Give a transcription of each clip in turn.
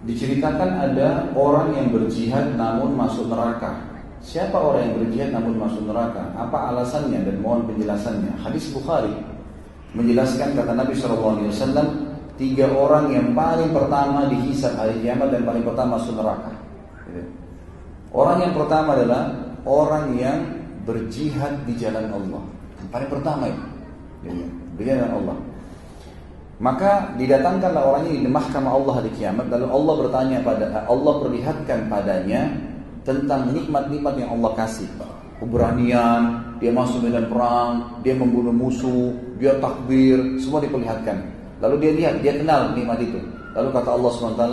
Diceritakan ada orang yang berjihad namun masuk neraka. Siapa orang yang berjihad namun masuk neraka? Apa alasannya dan mohon penjelasannya. Hadis Bukhari menjelaskan kata Nabi SAW, 3 orang yang paling pertama dihisab hari kiamat dan paling pertama masuk neraka. Orang yang pertama adalah orang yang berjihad di jalan Allah. Yang paling pertama itu, di jalan Allah. Maka didatangkanlah orang ini di mahkamah Allah di kiamat, lalu Allah perlihatkan padanya tentang nikmat-nikmat yang Allah kasih. Keberanian, dia masuk medan perang, dia membunuh musuh, dia takbir, semua diperlihatkan. Lalu dia lihat, dia kenal nikmat itu. Lalu kata Allah SWT,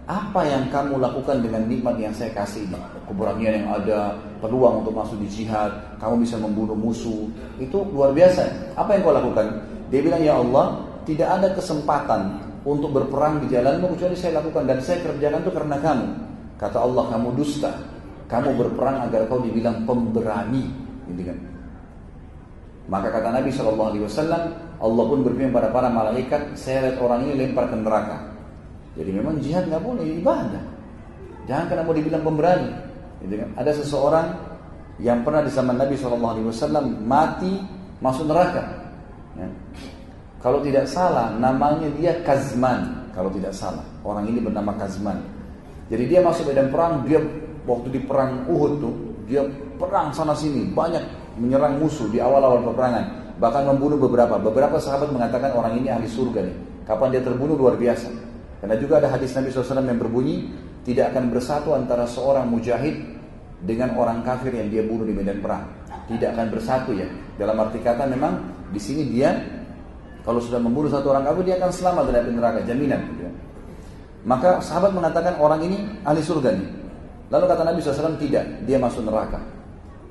apa yang kamu lakukan dengan nikmat yang saya kasih ini? Keberanian yang ada, peluang untuk masuk di jihad, kamu bisa membunuh musuh, itu luar biasa. Apa yang kau lakukan? Dia bilang, ya Allah, tidak ada kesempatan untuk berperang di jalanmu kecuali saya lakukan, dan saya kerjakan itu karena kamu. Kata Allah, kamu dusta. Kamu berperang agar kau dibilang pemberani, gitu kan? Maka kata Nabi SAW, Allah pun berfirman pada para malaikat, saya lihat orang ini lempar ke neraka. Jadi memang jihad nggak boleh, ibadah. Jangan karena mau dibilang pemberani, gitu kan? Ada seseorang yang pernah di zaman Nabi SAW mati masuk neraka. Ya. Kalau tidak salah, namanya dia Kazman. Kalau tidak salah, orang ini bernama Kazman. Jadi dia masuk medan perang, dia waktu di perang Uhud tuh, dia perang sana sini, banyak menyerang musuh di awal-awal peperangan, bahkan membunuh beberapa sahabat mengatakan orang ini ahli surga nih. Kapan dia terbunuh luar biasa. Karena juga ada hadis Nabi SAW yang berbunyi, tidak akan bersatu antara seorang mujahid dengan orang kafir yang dia bunuh di medan perang. Tidak akan bersatu ya. Dalam arti kata memang di sini dia kalau sudah membunuh satu orang kafir, dia akan selamat dari api neraka, jaminan. Gitu. Maka sahabat mengatakan orang ini ahli surga nih. Lalu kata Nabi SAW, tidak, dia masuk neraka.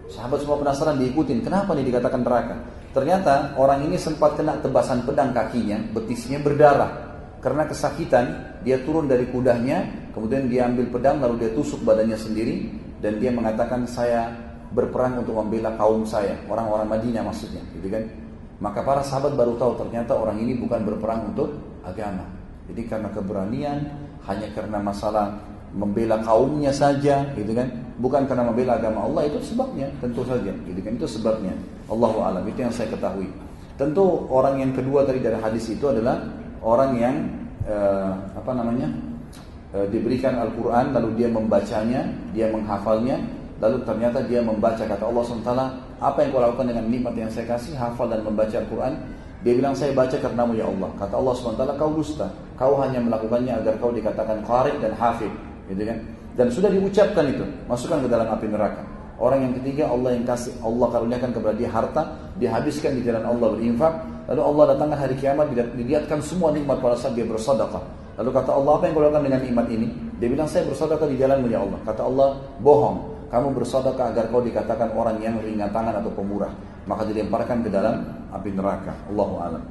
Sahabat semua penasaran, diikutin, kenapa nih dikatakan neraka? Ternyata orang ini sempat kena tebasan pedang kakinya, betisnya berdarah. Karena kesakitan, dia turun dari kudanya, kemudian dia ambil pedang, lalu dia tusuk badannya sendiri, dan dia mengatakan, saya berperang untuk membela kaum saya, orang-orang Madinah maksudnya, gitu kan? Maka para sahabat baru tahu ternyata orang ini bukan berperang untuk agama. Jadi karena keberanian, hanya karena masalah membela kaumnya saja, gitu kan? Bukan karena membela agama Allah, itu sebabnya, tentu saja, gitu kan? Itu sebabnya. Allahu a'lam, itu yang saya ketahui. Tentu orang yang kedua tadi dari hadis itu adalah orang yang diberikan Al-Quran, lalu dia membacanya, dia menghafalnya, lalu ternyata dia membaca kata Allah SWT, apa yang kau lakukan dengan nikmat yang saya kasih, hafal dan membaca Al-Quran? Dia bilang, saya baca karenamu ya Allah. Kata Allah SWT, kau dusta, kau hanya melakukannya agar kau dikatakan qari dan hafid, gitu kan? Dan sudah diucapkan itu, masukkan ke dalam api neraka. Orang yang ketiga, Allah yang kasih, Allah karuniakan kepada dia harta, dihabiskan di jalan Allah berinfak, lalu Allah datangkan hari kiamat, dilihatkan semua nikmat pada saat dia bersedekah. Lalu kata Allah, apa yang kau lakukan dengan nikmat ini? Dia bilang, saya bersedekah di jalanmu ya Allah. Kata Allah, bohong, kamu bersedekah agar kau dikatakan orang yang ringan tangan atau pemurah. Maka dilemparkan ke dalam api neraka. Allahu a'lam.